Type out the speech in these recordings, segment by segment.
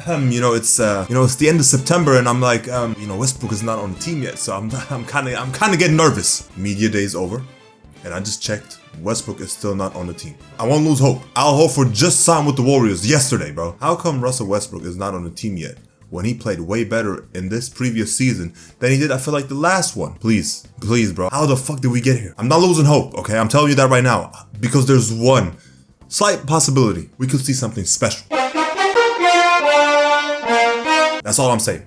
it's the end of September, and I'm like, Westbrook is not on the team yet, so I'm kind of getting nervous. Media day's over, and I just checked. Westbrook is still not on the team. I won't lose hope. Al Horford just signed with the Warriors yesterday, bro. How come Russell Westbrook is not on the team yet when he played way better in this previous season than he did, I feel like, the last one? Please, bro. How the fuck did we get here? I'm not losing hope, okay? I'm telling you that right now, because there's one slight possibility we could see something special. That's all I'm saying.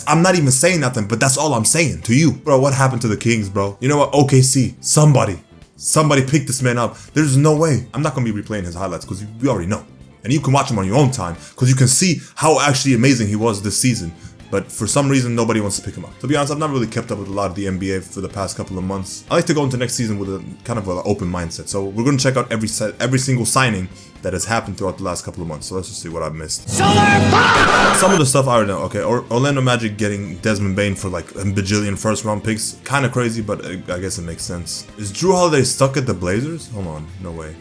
I'm not even saying nothing, but that's all I'm saying to you. Bro, what happened to the Kings, bro? You know what? OKC, somebody pick this man up. There's no way. I'm not going to be replaying his highlights because we already know. And you can watch him on your own time because you can see how actually amazing he was this season. But for some reason, nobody wants to pick him up. To be honest, I've not really kept up with a lot of the NBA for the past couple of months. I like to go into next season with a kind of an open mindset. So we're going to check out every single signing that has happened throughout the last couple of months. So let's just see what I've missed. Some of the stuff I already know. Okay, Orlando Magic getting Desmond Bane for like a bajillion first-round picks. Kind of crazy, but I guess it makes sense. Is Drew Holiday stuck at the Blazers? Hold on, no way.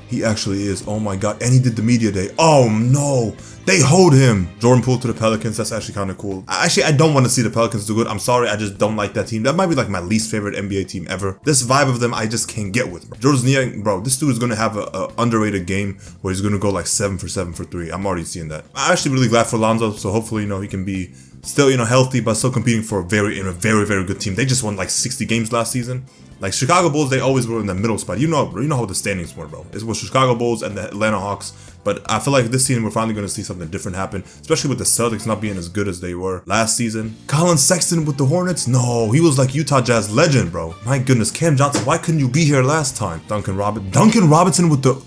He actually is. Oh my god. And he did the media day. Oh no. They hold him. Jordan Poole to the Pelicans. That's actually kind of cool. Actually, I don't want to see the Pelicans do good. I'm sorry. I just don't like that team. That might be like my least favorite NBA team ever. This vibe of them, I just can't get with, bro. George Niang, bro, this dude is going to have a underrated game where he's going to go like 7 for 7 for 3. I'm already seeing that. I'm actually really glad for Lonzo. So hopefully, he can be still, healthy, but still competing for a very, very good team. They just won like 60 games last season. Like Chicago Bulls, they always were in the middle spot. You know how the standings were, bro. It was Chicago Bulls and the Atlanta Hawks. But I feel like this season we're finally going to see something different happen, especially with the Celtics not being as good as they were last season. Colin Sexton with the Hornets? No, he was like Utah Jazz legend, bro. My goodness, Cam Johnson, why couldn't you be here last time? Duncan Robinson with the...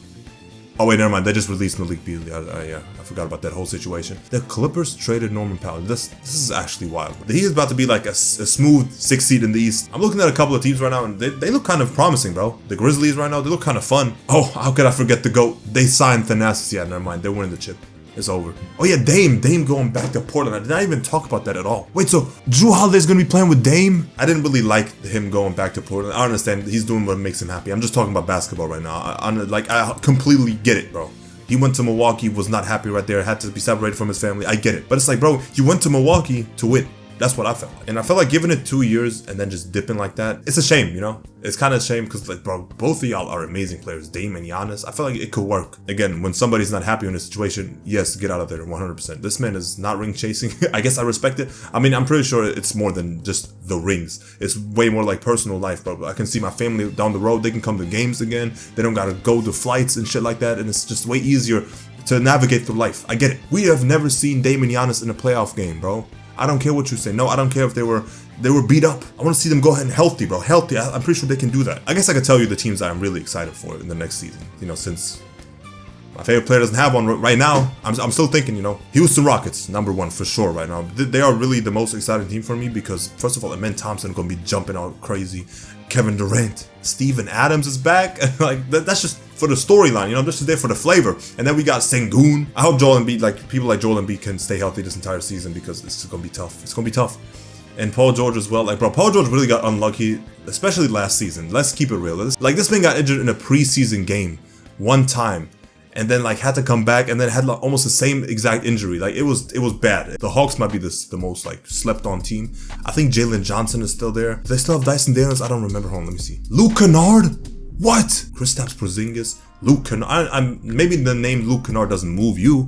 Oh wait, never mind. They just released Malik Beasley. I forgot about that whole situation. The Clippers traded Norman Powell. This is actually wild. He is about to be like a smooth 6th seed in the East. I'm looking at a couple of teams right now, and they look kind of promising, bro. The Grizzlies right now, they look kind of fun. Oh, how could I forget the GOAT? They signed Thanasis. Yeah, never mind. They're winning the chip. It's over. Oh yeah, Dame going back to Portland. I did not even talk about that at all. Wait, so Drew Holiday's gonna be playing with Dame? I didn't really like him going back to Portland. I understand he's doing what makes him happy. I'm just talking about basketball right now. I completely get it, bro. He went to Milwaukee, was not happy right there, had to be separated from his family. I get it. But it's like, bro, you went to Milwaukee to win. That's what I felt like. And I felt like giving it 2 years and then just dipping like that, it's a shame, It's kind of a shame because, like, bro, both of y'all are amazing players, Dame and Giannis. I feel like it could work. Again, when somebody's not happy in a situation, yes, get out of there 100%. This man is not ring chasing. I guess I respect it. I mean, I'm pretty sure it's more than just the rings. It's way more like personal life, bro. I can see my family down the road. They can come to games again. They don't got to go to flights and shit like that. And it's just way easier to navigate through life. I get it. We have never seen Dame and Giannis in a playoff game, bro. I don't care what you say. No, I don't care if they were beat up. I want to see them go ahead and healthy, bro. Healthy. I'm pretty sure they can do that. I guess I could tell you the teams that I'm really excited for in the next season. Since my favorite player doesn't have one right now, I'm still thinking, Houston Rockets, #1 for sure right now. They are really the most exciting team for me because, first of all, Amen Thompson is going to be jumping out crazy. Kevin Durant, Steven Adams is back. Like, that's just for the storyline, this is there for the flavor. And then we got Sengun. I hope people like Joel Embiid can stay healthy this entire season because it's going to be tough. It's going to be tough. And Paul George as well. Like, bro, Paul George really got unlucky, especially last season. Let's keep it real. This man got injured in a preseason game one time. And then had to come back and then had almost the same exact injury. Like, it was bad. The Hawks might be the most slept on team. I think Jalen Johnson is still there. Do they still have Dyson Daniels? I don't remember. Hold on, let me see. Luke Kennard? What? Kristaps Porzingis? Luke Kennard? Maybe the name Luke Kennard doesn't move you,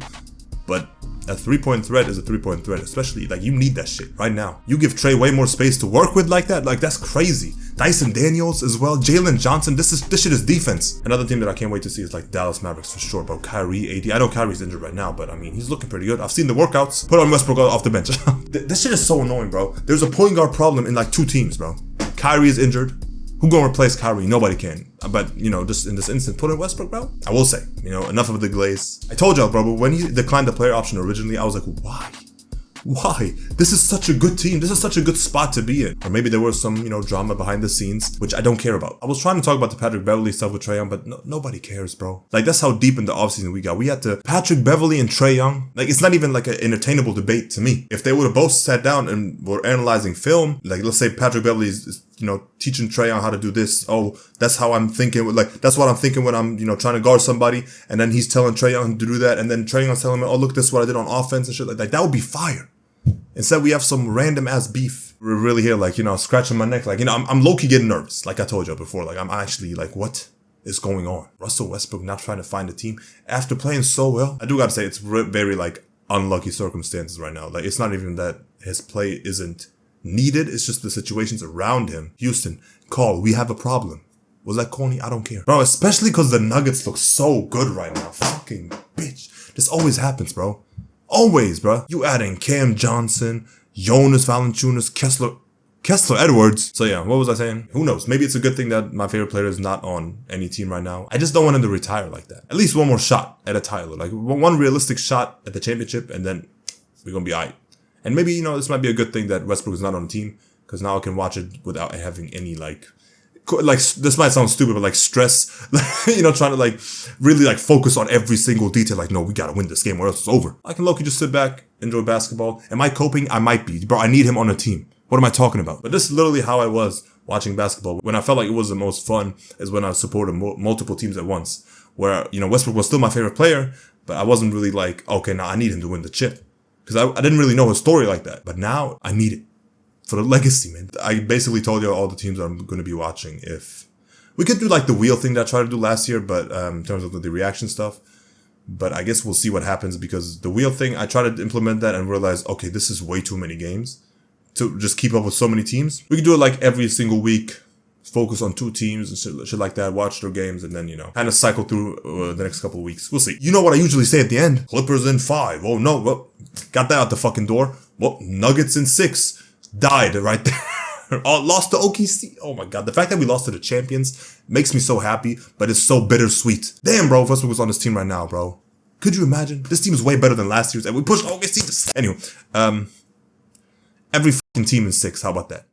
but a 3-point threat is a 3-point threat, especially you need that shit right now. You give Trey way more space to work with like that, that's crazy. Dyson Daniels as well, Jalen Johnson, this shit is defense. Another team that I can't wait to see is Dallas Mavericks for sure, bro. Kyrie, AD, I know Kyrie's injured right now, but I mean, he's looking pretty good. I've seen the workouts. Put on Westbrook off the bench. This shit is so annoying, bro. There's a point guard problem in 2 teams, bro. Kyrie is injured. Who gonna replace Kyrie? Nobody can. But, just in this instance, put in Westbrook, bro. I will say, enough of the glaze. I told y'all, bro, but when he declined the player option originally, I was like, why? Why? This is such a good team. This is such a good spot to be in. Or maybe there was some, drama behind the scenes, which I don't care about. I was trying to talk about the Patrick Beverley stuff with Trae Young, but nobody cares, bro. That's how deep in the offseason we got. We had to Patrick Beverley and Trae Young. It's not even an entertainable debate to me. If they would have both sat down and were analyzing film, let's say Patrick Beverley is teaching Trae on how to do this. Oh, that's how I'm thinking. Like, that's what I'm thinking when I'm, trying to guard somebody. And then he's telling Trae Young to do that. And then Trae Young's telling me, oh, look, this is what I did on offense and shit like that. That would be fire. Instead, we have some random ass beef. We're really here, like, scratching my neck. Like, I'm low-key getting nervous. Like I told you before. Like, I'm actually like, what is going on? Russell Westbrook not trying to find a team after playing so well. I do gotta say, it's very, like, unlucky circumstances right now. Like, it's not even that his play isn't needed. It's just the situations around him. Houston, call. We have a problem. Was that corny? I don't care. Bro, especially because the Nuggets look so good right now. Fucking bitch. This always happens, bro. Always, bro. You adding Cam Johnson, Jonas Valanciunas, Kessler Edwards. So yeah, what was I saying? Who knows? Maybe it's a good thing that my favorite player is not on any team right now. I just don't want him to retire like that. At least one more shot at a title. Like, one realistic shot at the championship, and then we're gonna be alright. And maybe, this might be a good thing that Westbrook is not on the team, because now I can watch it without having any, like, this might sound stupid, but, like, stress, trying to, like, really, like, focus on every single detail. Like, no, we gotta win this game or else it's over. I can low-key just sit back, enjoy basketball. Am I coping? I might be. Bro, I need him on a team. What am I talking about? But this is literally how I was watching basketball. When I felt like it was the most fun is when I supported multiple teams at once. Where, Westbrook was still my favorite player, but I wasn't really like, okay, now I need him to win the chip. Because I didn't really know his story like that. But now I need it. For the legacy, man. I basically told you all the teams I'm going to be watching. If we could do like the wheel thing that I tried to do last year, but in terms of the reaction stuff. But I guess we'll see what happens, because the wheel thing, I tried to implement that and realized, okay, this is way too many games to just keep up with so many teams. We could do it like every single week. Focus on 2 teams and shit like that. Watch their games and then, kind of cycle through the next couple of weeks. We'll see. You know what I usually say at the end? Clippers in 5. Oh no, well, got that out the fucking door. Well, Nuggets in 6. Died right there. Lost to OKC. Oh my god. The fact that we lost to the champions makes me so happy, but it's so bittersweet. Damn, bro. Westbrook was on this team right now, bro. Could you imagine? This team is way better than last year's, and we pushed OKC to... Anyway, every fucking team in 6. How about that?